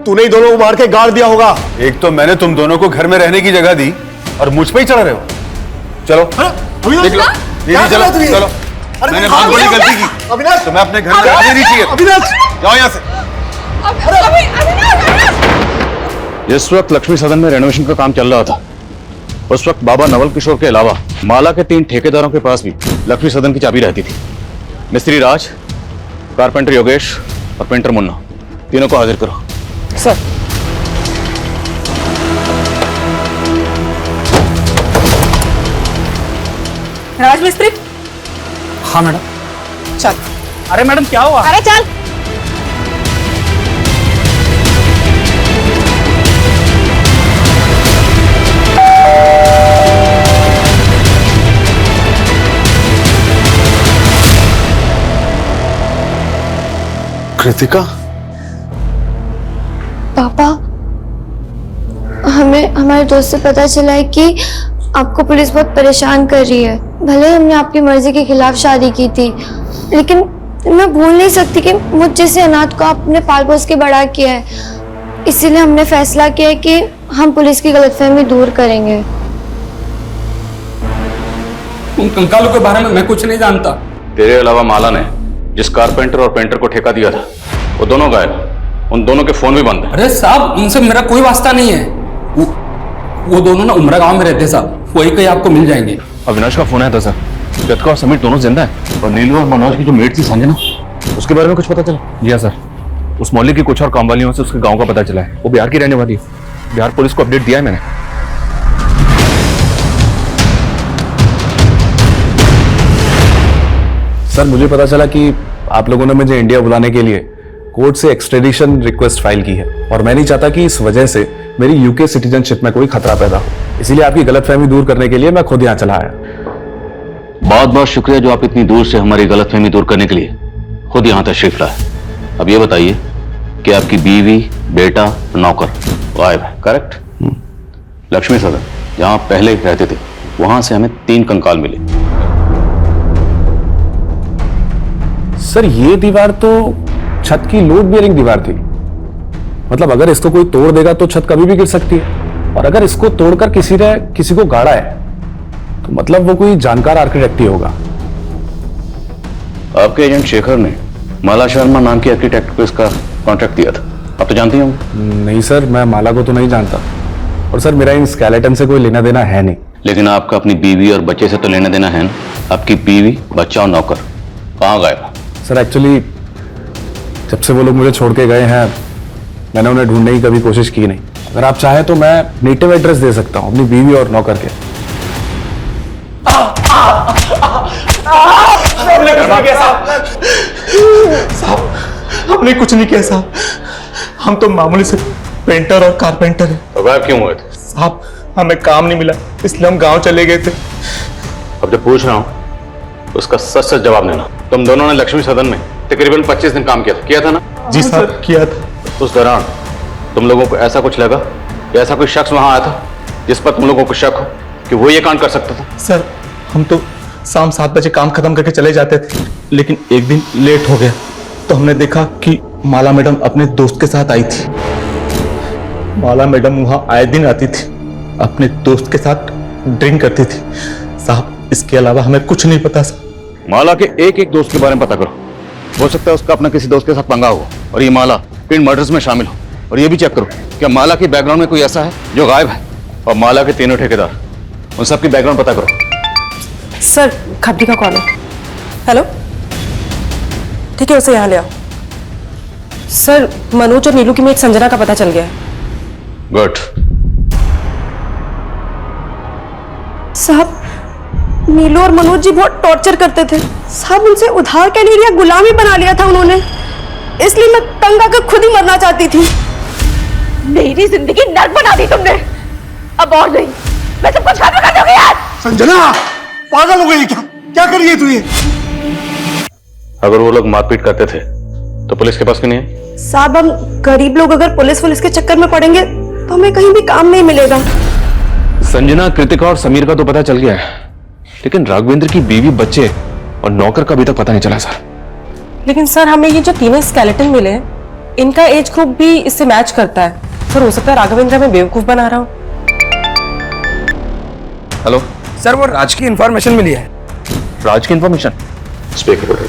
Speaker 4: तूने ही दोनों को मार के गाड़ दिया होगा।
Speaker 9: एक तो मैंने तुम दोनों को घर में रहने की जगह दी और मुझ पे ही चढ़ रहे हो। चलो देख लो दीदी, चलो चलो। मैंने बहुत बड़ी गलती की।
Speaker 4: अविनाश,
Speaker 9: तुम्हें अपने घर में रहने नहीं चाहिए।
Speaker 4: अविनाश,
Speaker 9: जाओ यहाँ से।
Speaker 2: जिस वक्त लक्ष्मी सदन में रेनोवेशन का काम चल रहा था, उस वक्त बाबा नवल किशोर के अलावा माला के 3 ठेकेदारों के पास भी लक्ष्मी सदन की चाबी रहती थी। मिस्त्री राज, कारपेंटर योगेश और पेंटर मुन्ना, तीनों को हाजिर करो।
Speaker 11: सर।
Speaker 7: राजमिस्त्री।
Speaker 10: हाँ मैडम।
Speaker 11: चल।
Speaker 10: अरे मैडम क्या हुआ?
Speaker 7: अरे चल।
Speaker 9: कृतिका,
Speaker 5: पापा, हमें हमारे दोस्त से पता चला है कि आपको पुलिस बहुत परेशान कर रही है। भले हमने आपकी मर्जी के खिलाफ शादी की थी, लेकिन मैं भूल नहीं सकती कि मुझ जैसे अनाथ को आपने पाल पोस के बड़ा किया है। इसीलिए हमने फैसला किया है कि हम पुलिस की गलतफहमी दूर करेंगे।
Speaker 10: उन कंकालों के बारे में मैं कुछ नहीं जानता।
Speaker 2: तेरे अलावा माला ने जिस कारपेंटर और पेंटर को ठेका दिया था, वो दोनों गायब। उन दोनों के फोन भी बंद है।
Speaker 10: अरे साहब, उनसे मेरा कोई वास्ता नहीं है। वो दोनों ना उमरा गांव में रहते साहब, वही कहीं आपको मिल जाएंगे।
Speaker 1: अविनाश का फोन आया था सर। कृतिका और समीर दोनों जिंदा है।
Speaker 2: और नीलू और मनोज की जो मेट थी संजना, उसके बारे में कुछ पता चला?
Speaker 1: जी हाँ सर, उस मोहल्ले की कुछ और काम वालियों से उसके गांव का पता चला है। वो बिहार की रहने वाली है। बिहार पुलिस को अपडेट दिया है मैंने।
Speaker 15: सर, मुझे पता चला कि आप लोगों ने मुझे इंडिया बुलाने के लिए कोर्ट से एक्सट्रेडिशन रिक्वेस्ट फाइल की है, और मैं नहीं चाहता कि इस वजह से मेरी यूके सिटीजनशिप में कोई खतरा पैदा हो। इसीलिए आपकी गलतफहमी दूर करने के लिए मैं खुद यहाँ चला आया।
Speaker 2: बहुत बहुत शुक्रिया जो आप इतनी दूर से हमारी गलतफहमी दूर करने के लिए खुद यहाँ तशरीफ लाए। अब ये बताइए कि आपकी बीवी, बेटा, नौकर गायब है, करेक्ट? लक्ष्मी सदन जहां पहले रहते थे, वहां से हमें 3 कंकाल मिले।
Speaker 15: सर, ये दीवार तो छत की लोड बेयरिंग दीवार थी। मतलब अगर इसको कोई तोड़ देगा तो छत कभी भी गिर सकती है, और अगर इसको तोड़कर किसी ने किसी को गाड़ा है तो मतलब वो कोई जानकार आर्किटेक्ट ही होगा।
Speaker 2: आपके एजेंट शेखर ने माला शर्मा नाम की आर्किटेक्ट को इसका कॉन्ट्रैक्ट दिया था, आप तो जानती होंगे।
Speaker 15: नहीं सर, मैं माला को तो नहीं जानता, और सर मेरा इन स्केलेटन से कोई लेना देना है नहीं।
Speaker 2: लेकिन आपका अपनी बीवी और बच्चे से तो लेना देना है ना? आपकी बीवी, बच्चा और नौकर कहाँ गए?
Speaker 15: सर एक्चुअली जब से वो लोग मुझे छोड़ के गए हैं, मैंने उन्हें ढूंढने की कभी कोशिश की नहीं। अगर आप चाहें तो मैं नेटिव एड्रेस दे सकता हूं अपनी बीवी और नौकर के।
Speaker 12: हमने कुछ नहीं किया साहब, हम तो मामूली से पेंटर और कारपेंटर हैं।
Speaker 2: तो गायब क्यों हुए थे?
Speaker 12: साहब, हमें काम नहीं मिला इसलिए हम गांव चले गए थे।
Speaker 2: अब जब पूछ रहा हूं उसका सच सच जवाब देना। तुम दोनों ने लक्ष्मी सदन में तकरीबन 25 दिन काम किया था ना?
Speaker 12: जी साहब, किया था।
Speaker 2: उस दौरान तुम लोगों को ऐसा कुछ लगा कि ऐसा कोई शख्स वहां आया था जिस पर तुम लोगों को शक हो कि वो ये कांड कर सकता था?
Speaker 12: सर, हम तो शाम 7 बजे काम खत्म करके चले जाते थे, लेकिन एक दिन लेट हो गया तो हमने देखा कि माला मैडम अपने दोस्त के साथ आई थी। माला मैडम वहां आए दिन आती थी, अपने दोस्त के साथ ड्रिंक करती थी। साहब, इसके अलावा हमें कुछ नहीं पता सर।
Speaker 2: माला के एक दोस्त के बारे में पता करो, हो सकता है उसका अपना किसी दोस्त के साथ पंगा हो और ये माला इन मर्डर्स में शामिल हो। और ये भी चेक करो क्या माला के बैकग्राउंड में कोई ऐसा है जो गायब है। और माला के 3 ठेकेदार, उन सबकी बैकग्राउंड पता करो।
Speaker 11: सर, खपड़ी का कॉल है। हेलो, ठीक है, उसे यहाँ ले आओ। सर, मनोज और नीलू की मेट संजना का पता चल गया है।
Speaker 2: गुड।
Speaker 7: साहब, नीलू और मनोज जी बहुत टॉर्चर करते थे साहब। उनसे उधार क्या नहीं लिया, गुलामी बना लिया था उन्होंने। इसलिए मैं तंग आकर खुद ही मरना चाहती थी। मेरी जिंदगी नर्क बना दी तुमने। अब और नहीं, मैं सब कुछ खत्म कर दूंगी यार।
Speaker 4: संजना, पागल हो गई क्या? क्या कर रही है तू ये?
Speaker 2: अगर वो लोग मारपीट करते थे तो पुलिस के पास क्यों नहीं है?
Speaker 11: साहब हम गरीब लोग अगर पुलिस के चक्कर में पड़ेंगे तो हमें कहीं भी काम नहीं मिलेगा।
Speaker 1: संजना, कृतिका और समीर का तो पता चल गया है, लेकिन राघवेंद्र की बीवी, बच्चे और नौकर का अभी तक पता नहीं चला सर।
Speaker 11: लेकिन सर हमें ये जो तीनों स्केलेटन मिले हैं इनका एज ग्रुप भी इससे मैच करता है। सर हो सकता है राघवेंद्र हमें बेवकूफ बना रहा हो।
Speaker 1: हेलो
Speaker 16: सर, वो राज की इंफॉर्मेशन मिली है।
Speaker 1: राज की इंफॉर्मेशन?
Speaker 2: स्पीकर।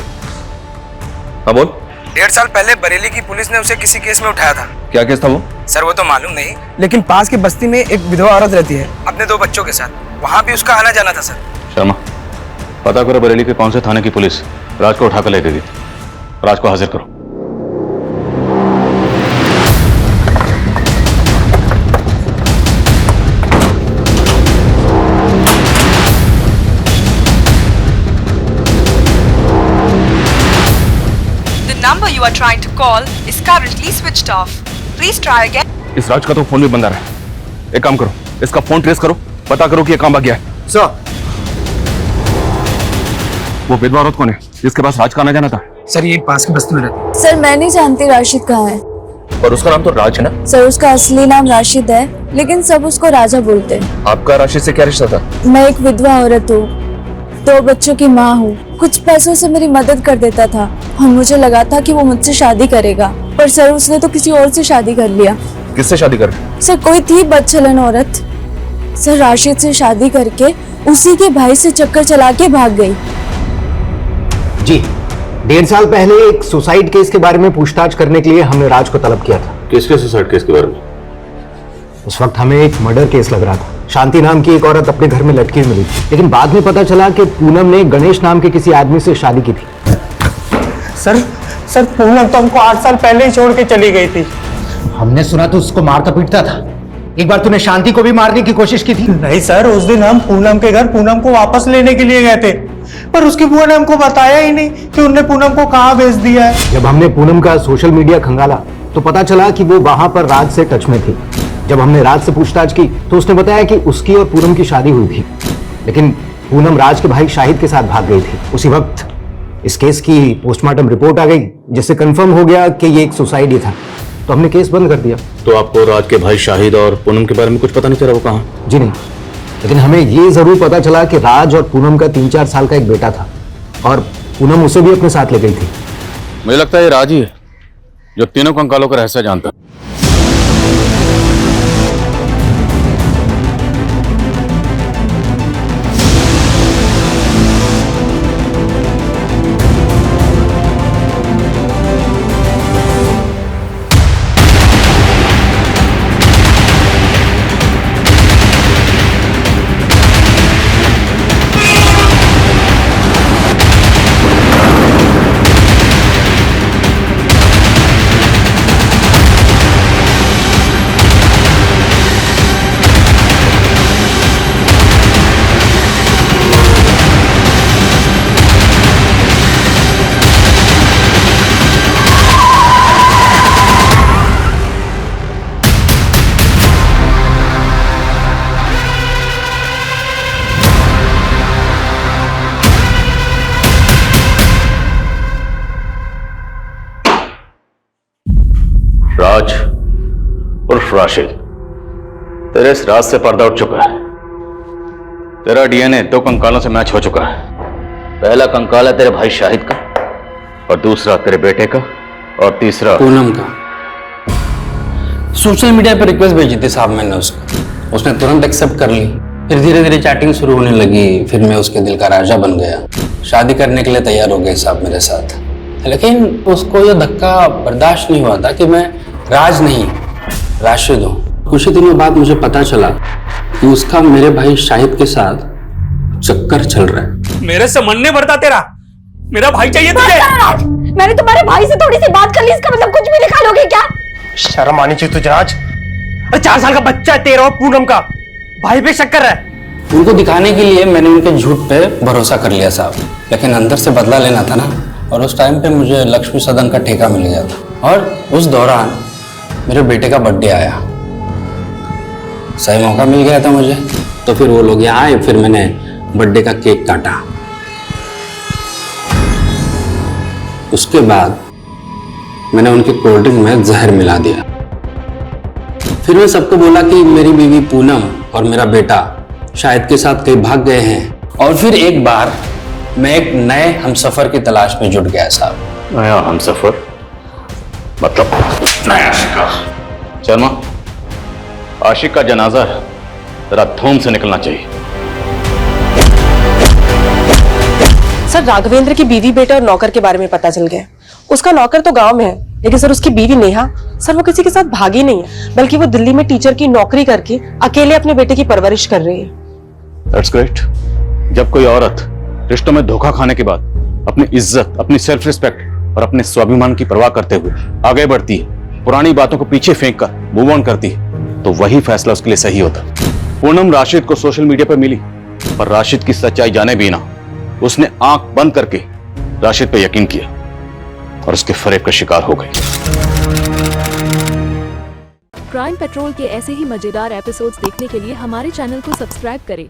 Speaker 1: हाँ बोल।
Speaker 16: 1.5 साल पहले बरेली की पुलिस ने उसे किसी केस में उठाया था।
Speaker 1: क्या केस था वो?
Speaker 16: सर वो तो मालूम नहीं, लेकिन पास की बस्ती में एक विधवा औरत रहती है अपने 2 बच्चों के साथ। वहाँ भी उसका आना जाना था सर।
Speaker 2: शर्मा, पता करो बरेली के कौन से थाने की पुलिस राज को उठाकर ले गई। राज को हाजिर करो।
Speaker 17: number you are trying to call is currently switched off. Please try again.
Speaker 1: इस राज का तो फोन भी बंद आ रहा है। एक काम करो, इसका फोन ट्रेस करो, पता करो कि ये काम आ गया है।
Speaker 16: सर,
Speaker 1: वो विधवा औरत कौन है जिसके पास राज का आना जाना था?
Speaker 16: सर ये पास की बस्ती में रहती है।
Speaker 5: सर मैं नहीं जानती राशिद कहाँ है।
Speaker 1: और उसका नाम तो राज है ना?
Speaker 5: सर उसका असली नाम राशिद है, लेकिन सब उसको राजा बोलते हैं।
Speaker 1: आपका राशिद से क्या रिश्ता था?
Speaker 5: मैं एक विधवा औरत हूँ, 2 बच्चों की माँ हूँ। कुछ पैसों से मेरी मदद कर देता था और मुझे लगा था कि वो मुझसे शादी करेगा, पर सर उसने तो किसी और से शादी कर लिया।
Speaker 1: किससे शादी कर?
Speaker 5: सर कोई थी बदचलन औरत। सर राशिद से शादी करके उसी के भाई से चक्कर चला के भाग गई।
Speaker 18: जी, 1.5 साल पहले एक सुसाइड केस के बारे में पूछताछ करने के लिए हमने राज को तलब किया था।
Speaker 2: किसके सुसाइड केस के बारे में?
Speaker 18: उस वक्त हमें एक मर्डर केस लग रहा था। शांति नाम की एक औरत अपने घर में लटकी हुई मिली थी, लेकिन बाद में पता चला कि पूनम ने गणेश नाम के किसी आदमी से शादी की थी।
Speaker 10: सर पूनम तो हमको 8 साल पहले ही छोड़ के चली गई थी।
Speaker 18: हमने सुना तो उसको मारता पीटता था। एक बार तूने शांति को भी मारने की कोशिश की थी।
Speaker 10: नहीं सर, उस दिन हम पूनम के घर पूनम को वापस लेने के लिए गए थे, पर उसकी बुआ ने हमको बताया ही नहीं कि उनने पूनम को कहाँ भेज दिया है।
Speaker 18: जब हमने पूनम का सोशल मीडिया खंगाला तो पता चला कि वो वहां पर राज से टच में थी। जब हमने राज से पूछताछ की तो उसने बताया कि उसकी और पूनम की शादी हुई थी, लेकिन पूनम राज के भाई शाहिद के साथ भाग गई थी। उसी वक्त इस केस की पोस्टमार्टम रिपोर्ट आ गई, जिससे कंफर्म हो गया कि ये एक सुसाइड ही था, तो हमने केस बंद कर दिया।
Speaker 2: तो आपको राज के भाई शाहिद और पूनम के बारे में कुछ पता नहीं चला वो कहाँ?
Speaker 18: जी नहीं, लेकिन हमें ये जरूर पता चला कि राज और पूनम का 3-4 साल का एक बेटा था और पूनम उसे भी अपने साथ ले गई थी।
Speaker 2: मुझे लगता है ये राज ही है जो तीनों कंकालों का रहस्य जानता है। राज उर्फ राशिद, तेरे इस राज से पर्दा उठ चुका है। तेरा डीएनए 2 कंकालों से मैच हो चुका है। पहला कंकाल है तेरे भाई शाहिद का, और दूसरा तेरे बेटे का, और तीसरा
Speaker 19: पूनम का। सोशल मीडिया पर रिक्वेस्ट भेजी थी साहब मैंने उसको, उसने तुरंत एक्सेप्ट कर ली। फिर धीरे धीरे चैटिंग शुरू होने लगी, फिर मैं उसके दिल का राजा बन गया। शादी करने के लिए तैयार हो गए साहब मेरे साथ, लेकिन उसको यह धक्का बर्दाश्त नहीं हुआ था कि मैं राज नहीं राशिद हूँ। कुछ ही दिनों बाद मुझे पता चला कि उसका मेरे भाई शाहिद के साथ चक्कर चल रहा है।
Speaker 16: मेरे से मन नहीं भरता तेरा, मेरा भाई चाहिए तुझे।
Speaker 7: मैंने तुम्हारे भाई से थोड़ी सी बात कर ली, इसका मतलब कुछ भी निकाल लोगे क्या?
Speaker 16: शर्म आनी चाहिए तुझे राज। अरे 4 साल का बच्चा है तेरा और पूनम का, भाई पे शक कर रहा है।
Speaker 19: उनको दिखाने के लिए मैंने उनके झूठ पे भरोसा कर लिया साहब, लेकिन अंदर से बदला लेना था ना। और उस टाइम पे मुझे लक्ष्मी सदन का ठेका मिल गया था, और उस दौरान मेरे बेटे का बर्थडे आया। सही मौका मिल गया था मुझे, तो फिर वो लोग यहाँ आए, फिर मैंने बर्थडे का केक काटा। उसके बाद मैंने उनके कोल्ड ड्रिंक में जहर मिला दिया। फिर मैं सबको बोला कि मेरी बीवी पूनम और मेरा बेटा शाहिद के साथ कहीं भाग गए हैं। और फिर एक बार मैं एक नए हमसफर की तलाश में जुट गया साहब।
Speaker 2: नया हमसफर मतलब नया शिकार। शर्मा, आशिक का जनाजा जरा धूम से निकलना चाहिए।
Speaker 11: सर, राघवेंद्र की बीवी, बेटा और नौकर के बारे में पता चल गया। उसका नौकर तो गांव में है, लेकिन सर उसकी बीवी नेहा, सर वो किसी के साथ भागी नहीं है, बल्कि वो दिल्ली में टीचर की नौकरी करके अकेले अपने बेटे की परवरिश कर रही है।
Speaker 2: That's great. जब कोई औरत रिश्तों में धोखा खाने के बाद अपनी इज्जत, अपनी सेल्फ रिस्पेक्ट और अपने स्वाभिमान की परवाह करते हुए आगे बढ़ती है, पुरानी बातों को पीछे फेंक कर मूव ऑन करती है, तो वही फैसला उसके लिए सही होता। पूनम राशिद को सोशल मीडिया पर मिली, पर राशिद की सच्चाई जाने भी ना उसने आंख बंद करके राशिद पे यकीन किया और उसके फरेब का शिकार हो गई।
Speaker 20: क्राइम पेट्रोल के ऐसे ही मजेदार एपिसोड्स देखने के लिए हमारे चैनल को सब्सक्राइब करें